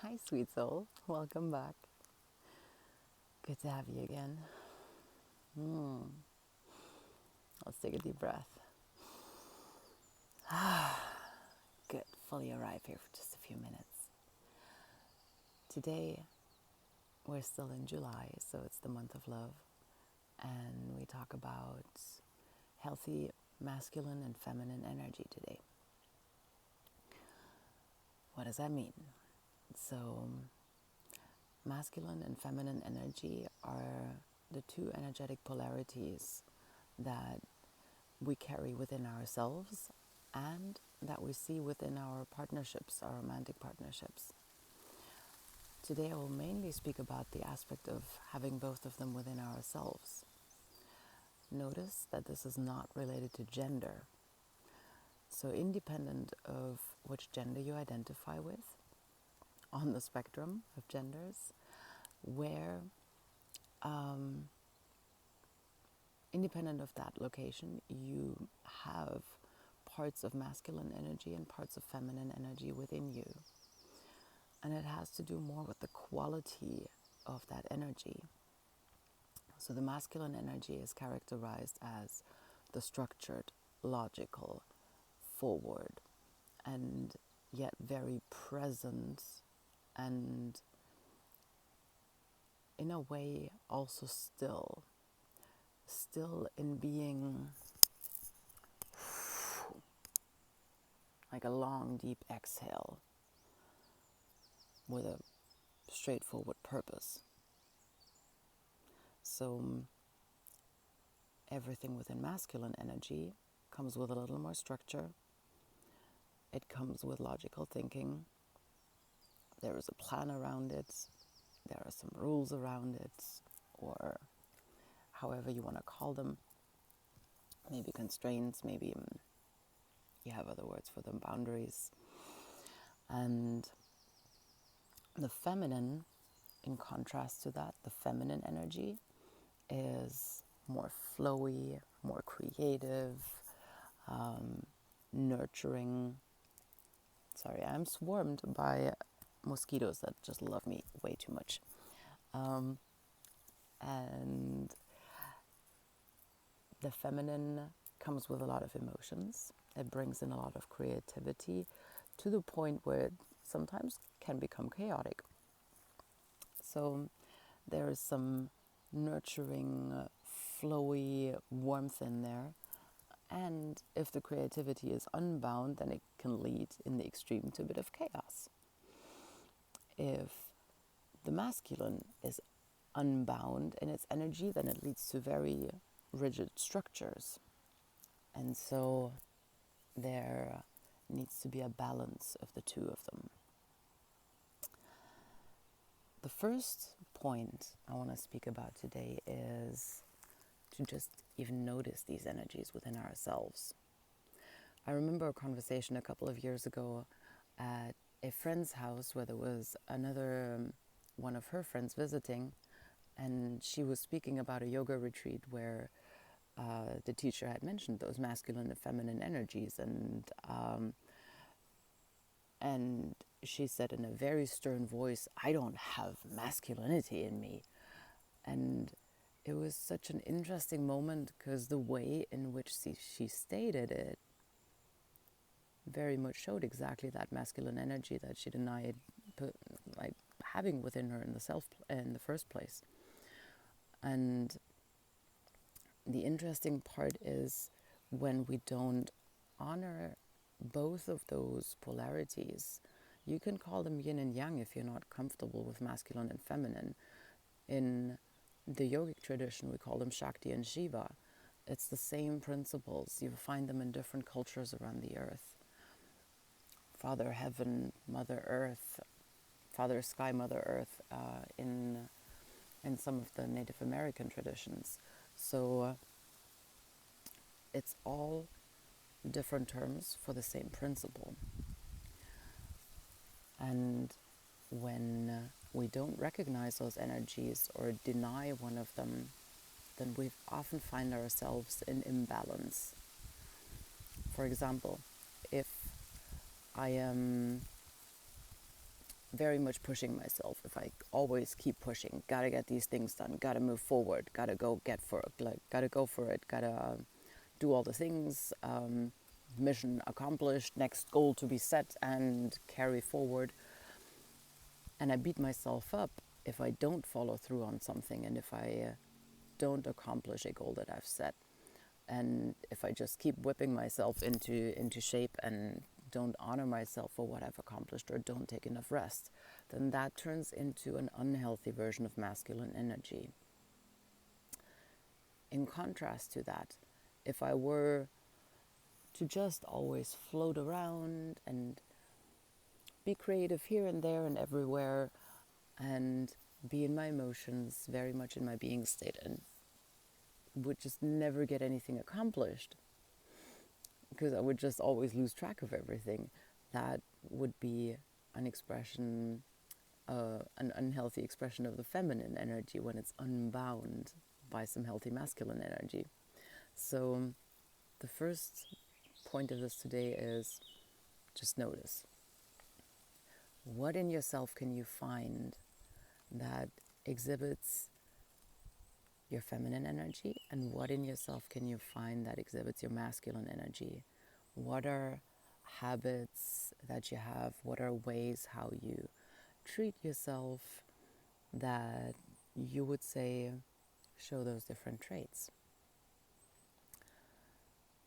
Hi, sweet soul. Welcome back. Good to have you again. Let's take a deep breath. Good. Fully arrive here for just a few minutes. Today, we're still in July, so it's the month of love, and we talk about healthy masculine and feminine energy today. What does that mean? So, masculine and feminine energy are the two energetic polarities that we carry within ourselves and that we see within our partnerships, our romantic partnerships. Today I will mainly speak about the aspect of having both of them within ourselves. Notice that this is not related to gender. So independent of which gender you identify with on the spectrum of genders, where independent of that location, you have parts of masculine energy and parts of feminine energy within you. And it has to do more with the quality of that energy. So the masculine energy is characterized as the structured, logical, forward, and yet very present, and in a way also still in being like a long, deep exhale with a straightforward purpose. So everything within masculine energy comes with a little more structure. It comes with logical thinking. There is a plan around it. There are some rules around it, or however you want to call them. Maybe constraints, maybe you have other words for them, boundaries. And the feminine, in contrast to that, the feminine energy is more flowy, more creative, nurturing. Sorry, I'm swarmed by mosquitoes that just love me way too much. And the feminine comes with a lot of emotions. It brings in a lot of creativity to the point where it sometimes can become chaotic. So there is some nurturing, flowy warmth in there. And if the creativity is unbound, then it can lead in the extreme to a bit of chaos. If the masculine is unbound in its energy, then it leads to very rigid structures. And so there needs to be a balance of the two of them. The first point I want to speak about today is to just even notice these energies within ourselves. I remember a conversation a couple of years ago at a friend's house where there was another one of her friends visiting, and she was speaking about a yoga retreat where the teacher had mentioned those masculine and feminine energies, and she said in a very stern voice, "I don't have masculinity in me." And it was such an interesting moment because the way in which she stated it very much showed exactly that masculine energy that she denied like having within her in the first place. And the interesting part is when we don't honor both of those polarities. You can call them yin and yang if you're not comfortable with masculine and feminine. In the yogic tradition, we call them Shakti and Shiva. It's the same principles. You find them in different cultures around the earth. Father Heaven, Mother Earth, Father Sky, Mother Earth in some of the Native American traditions. So it's all different terms for the same principle. And when we don't recognize those energies or deny one of them, then we often find ourselves in imbalance. For example, if I am very much pushing myself, if I always keep pushing, gotta get these things done, gotta move forward, gotta go get for it, like, gotta go for it, gotta do all the things, mission accomplished, next goal to be set and carry forward. And I beat myself up if I don't follow through on something, and if I don't accomplish a goal that I've set. And if I just keep whipping myself into shape and don't honor myself for what I've accomplished, or don't take enough rest, then that turns into an unhealthy version of masculine energy. In contrast to that, if I were to just always float around and be creative here and there and everywhere, and be in my emotions, very much in my being state, and would just never get anything accomplished, because I would just always lose track of everything, that would be an expression, an unhealthy expression of the feminine energy when it's unbound by some healthy masculine energy. So the first point of this today is just notice. What in yourself can you find that exhibits your feminine energy, and what in yourself can you find that exhibits your masculine energy? What are habits that you have? What are ways how you treat yourself that you would say show those different traits?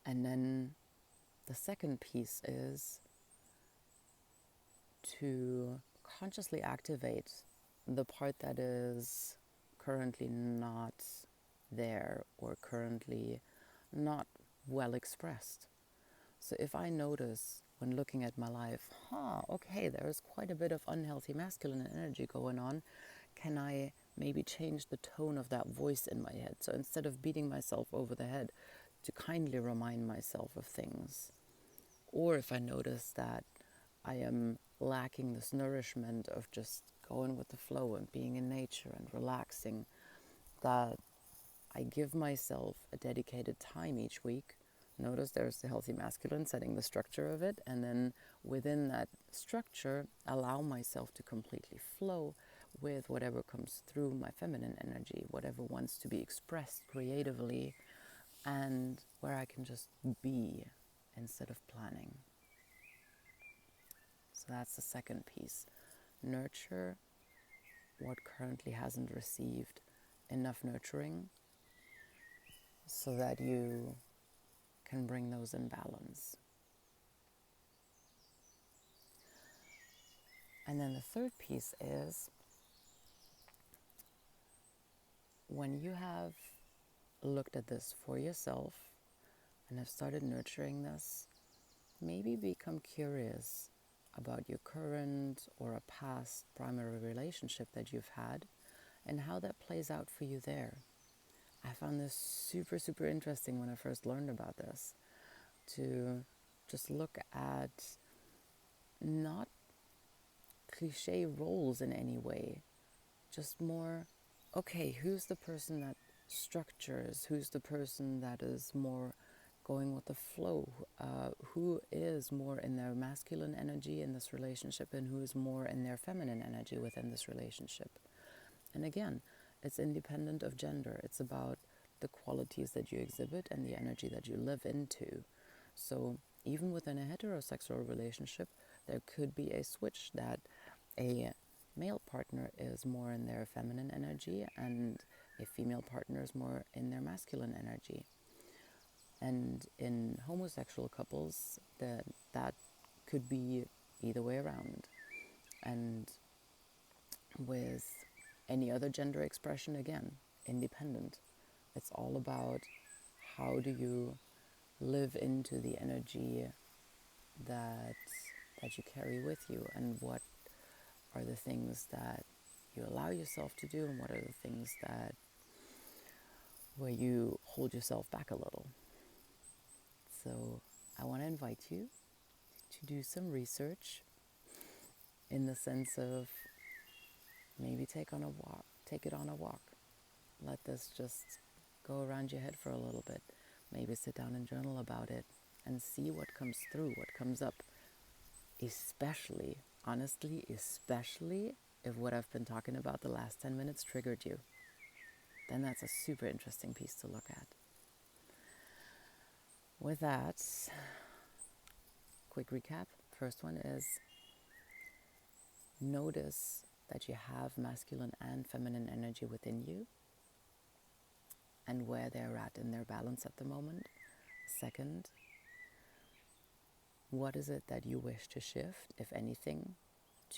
And then the second piece is to consciously activate the part that is currently not there, or currently not well expressed. So if I notice when looking at my life, okay, there's quite a bit of unhealthy masculine energy going on, can I maybe change the tone of that voice in my head? So instead of beating myself over the head, to kindly remind myself of things. Or if I notice that I am lacking this nourishment of just going with the flow and being in nature and relaxing, that I give myself a dedicated time each week. Notice there's the healthy masculine, setting the structure of it, and then within that structure, allow myself to completely flow with whatever comes through my feminine energy, whatever wants to be expressed creatively, and where I can just be instead of planning. So that's the second piece. Nurture what currently hasn't received enough nurturing, so that you can bring those in balance. And then the third piece is, when you have looked at this for yourself and have started nurturing this, maybe become curious about your current or a past primary relationship that you've had, and how that plays out for you there. I found this super, super interesting when I first learned about this, to just look at not cliche roles in any way, just more, okay, who's the person that structures, who's the person that is more going with the flow, who is more in their masculine energy in this relationship, and who is more in their feminine energy within this relationship. And again, it's independent of gender. It's about the qualities that you exhibit and the energy that you live into. So even within a heterosexual relationship, there could be a switch that a male partner is more in their feminine energy and a female partner is more in their masculine energy. And in homosexual couples, that could be either way around. And with any other gender expression, again, independent. It's all about how do you live into the energy that you carry with you, and what are the things that you allow yourself to do, and what are the things that where you hold yourself back a little. So I want to invite you to do some research, in the sense of maybe take it on a walk. Let this just go around your head for a little bit. Maybe sit down and journal about it and see what comes through, what comes up, especially honestly, especially if what I've been talking about the last 10 minutes triggered you, then that's a super interesting piece to look at. With that, quick recap. First one is notice that you have masculine and feminine energy within you and where they're at in their balance at the moment. Second, what is it that you wish to shift, if anything,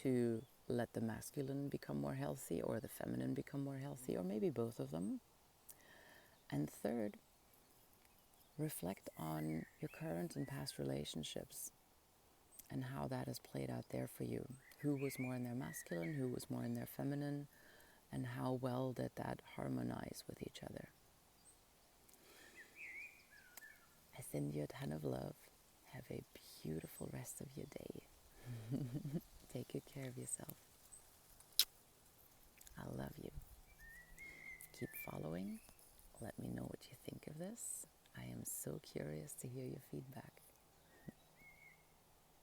to let the masculine become more healthy or the feminine become more healthy, or maybe both of them? And third, reflect on your current and past relationships and how that has played out there for you. Who was more in their masculine, who was more in their feminine, and how well did that harmonize with each other? I send you a ton of love. Have a beautiful rest of your day. Take good care of yourself. I love you. Keep following. Let me know what you think of this. I am so curious to hear your feedback.